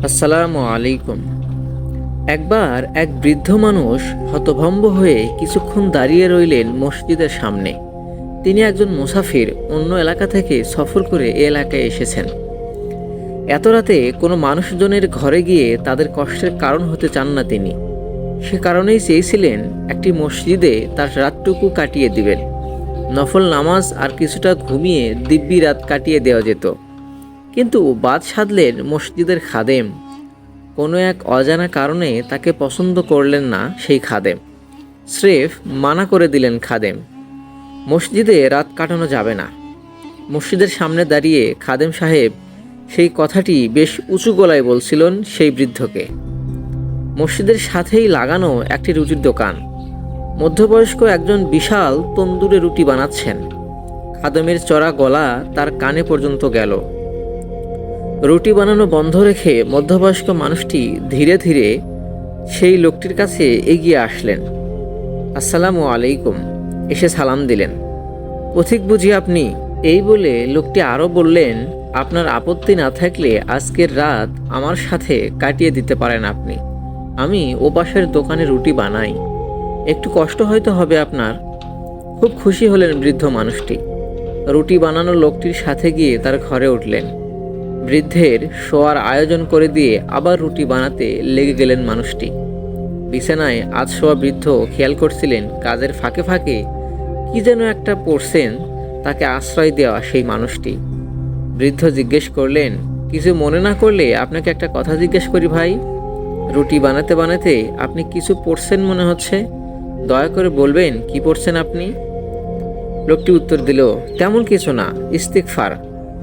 আসসালামু আলাইকুম। একবার এক বৃদ্ধ মানুষ হতভম্ব হয়ে কিছুক্ষণ দাঁড়িয়ে রইলেন মসজিদের সামনে। তিনি একজন মুসাফির, অন্য এলাকা থেকে সফর করে এ এলাকায় এসেছেন। এত রাতে কোনো মানুষজনের ঘরে গিয়ে তাদের কষ্টের কারণ হতে চান না তিনি। সে কারণেই চেয়েছিলেন একটি মসজিদে তার রাতটুকু কাটিয়ে দিবেন। নফল নামাজ আর কিছুটা ঘুমিয়ে দিব্যি রাত কাটিয়ে দেওয়া যেত। কিন্তু বাদ সাধলেন মসজিদের খাদেম। কোনো এক অজানা কারণে তাকে পছন্দ করলেন না সেই খাদেম। স্রেফ মানা করে দিলেন খাদেম, মসজিদে রাত কাটানো যাবে না। মসজিদের সামনে দাঁড়িয়ে খাদেম সাহেব সেই কথাটি বেশ উঁচু গলায় বলছিলেন সেই বৃদ্ধকে। মসজিদের সাথেই লাগানো একটি রুটির দোকান। মধ্যবয়স্ক একজন বিশাল তন্দুরে রুটি বানাচ্ছেন। খাদেমের চড়া গলা তার কানে পর্যন্ত গেল। রুটি বানানো বন্ধ রেখে মধ্যবয়স্ক মানুষটি ধীরে ধীরে সেই লোকটির কাছে এগিয়ে আসলেন। আসসালামু আলাইকুম, এসে সালাম দিলেন। পথিক বুঝি আপনি? এই বলে লোকটি আরও বললেন, আপনার আপত্তি না থাকলে আজকের রাত আমার সাথে কাটিয়ে দিতে পারেন আপনি। আমি ও পাশের দোকানে রুটি বানাই, একটু কষ্ট হয়তো হবে আপনার। খুব খুশি হলেন বৃদ্ধ মানুষটি। রুটি বানানো লোকটির সাথে গিয়ে তার ঘরে উঠলেন। বৃদ্ধের শোয়ার আয়োজন করে দিয়ে আবার রুটি বানাতে লেগে গেলেন মানুষটি। বিছানায় আজ শোয়া বৃদ্ধ খেয়াল করছিলেন কাজের ফাঁকে ফাঁকে কি যেন একটা পড়ছেন। তাকে আশ্রয় দেওয়া সেই মানুষটি। বৃদ্ধ জিজ্ঞেস করলেন, কিছু মনে না করলে আপনাকে একটা কথা জিজ্ঞেস করি ভাই। রুটি বানাতে বানাতে আপনি কিছু পড়ছেন মনে হচ্ছে, দয়া করে বলবেন কি পড়ছেন আপনি? লোকটি উত্তর দিল, তেমন কিছু না, ইস্তিগফার,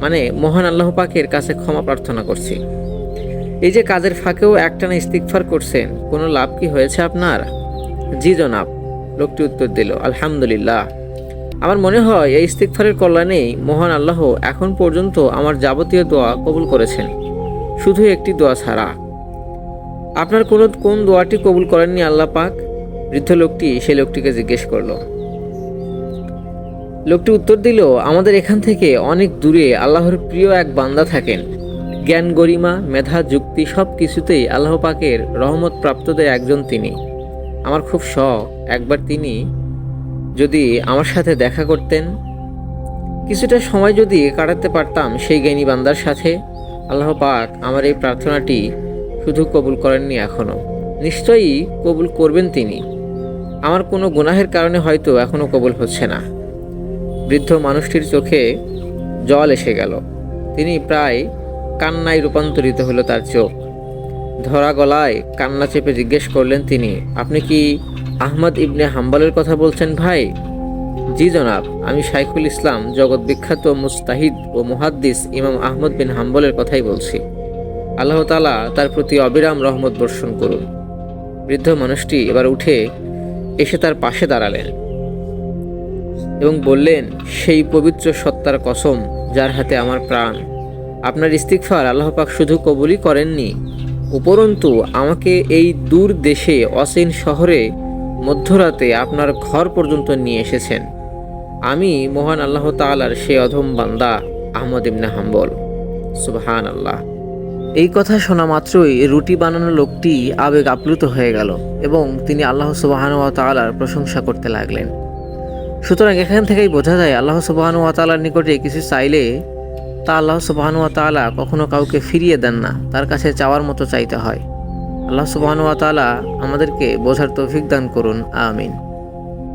মানে মহান আল্লাহ পাকের কাছে ক্ষমা প্রার্থনা করছি। এই যে কাজের ফাঁকেও একটানা ইস্তিগফার করছেন, কোনো লাভ কি হয়েছে আপনার? জি জনাব, লোকটি উত্তর দিল, আলহামদুলিল্লাহ। আমার মনে হয় এই ইস্তিগফারের কল্যাণেই মহান আল্লাহ এখন পর্যন্ত আমার যাবতীয় দোয়া কবুল করেছেন, শুধু একটি দোয়া ছাড়া। আপনার কোন দোয়াটি কবুল করেননি আল্লাহ পাক? বৃদ্ধ লোকটি সেই লোকটিকে জিজ্ঞেস করল। লোকটি উত্তর দিল, আমাদের এখান থেকে অনেক দূরে আল্লাহর প্রিয় এক বান্দা থাকেন। জ্ঞান, গরিমা, মেধা, যুক্তি সব কিছুতেই আল্লাহ পাকের রহমত প্রাপ্তদের একজন তিনি। আমার খুব শখ একবার তিনি যদি আমার সাথে দেখা করতেন, কিছুটা সময় যদি কাটাতে পারতাম সেই জ্ঞানী বান্দার সাথে। আল্লাহ পাক আমার এই প্রার্থনাটি শুধু কবুল করেননি, এখনও নিশ্চয়ই কবুল করবেন তিনি। আমার কোনো গুনাহের কারণে হয়তো এখনও কবুল হচ্ছে না। বৃদ্ধ মানুষটির চোখে জল এসে গেল। তিনি প্রায় কান্নায় রূপান্তরিত হলো তার চোখ। ধরা গলায় কান্না চেপে জিজ্ঞেস করলেন তিনি, আপনি কি আহমদ ইবনে হাম্বলের কথা বলছেন ভাই? জি জনাব, আমি শাইখুল ইসলাম, জগৎ বিখ্যাত মুস্তাহিদ ও মুহাদ্দিস ইমাম আহমদ বিন হাম্বলের কথাই বলছি। আল্লাহ তাআলা তার প্রতি অবিরাম রহমত বর্ষণ করুন। বৃদ্ধ মানুষটি এবার উঠে এসে তার পাশে দাঁড়ালেন এবং বললেন, সেই পবিত্র সত্তার কসম যার হাতে আমার প্রাণ, আপনার ইস্তিগফার আল্লাহ পাক শুধু কবুলই করেননি, উপরন্তু আমাকে এই দূর দেশে অচিন শহরে মধ্যরাতে আপনার ঘর পর্যন্ত নিয়ে এসেছেন। আমি মহান আল্লাহ তাআলার সেই অধম বান্দা আহমদ ইবনে হাম্বল। সুবহানাল্লাহ। এই কথা শোনা মাত্রই রুটি বানানো লোকটি আবেগ আপ্লুত হয়ে গেল এবং তিনি আল্লাহ সুবহানাহু ওয়া তাআলার প্রশংসা করতে লাগলেন। সুতরাং এখান থেকেই বোঝা যায় আল্লাহ সুবহানাহু ওয়া তাআলার নিকটে কিছু চাইলে তা আল্লাহ সুবহানাহু ওয়া তাআলা কখনো কাউকে ফিরিয়ে দেন না, তার কাছে চাওয়ার মতো চাইতে হয়। আল্লাহ সুবহানাহু ওয়া তাআলা আমাদেরকে বোঝার তৌফিক দান করুন, আমিন।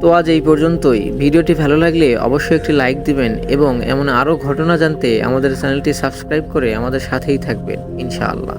তো আজ এই পর্যন্তই। ভিডিওটি ভালো লাগলে অবশ্যই একটি লাইক দিবেন এবং এমন আরও ঘটনা জানতে আমাদের চ্যানেলটি সাবস্ক্রাইব করে আমাদের সাথেই থাকবেন ইনশাআল্লাহ।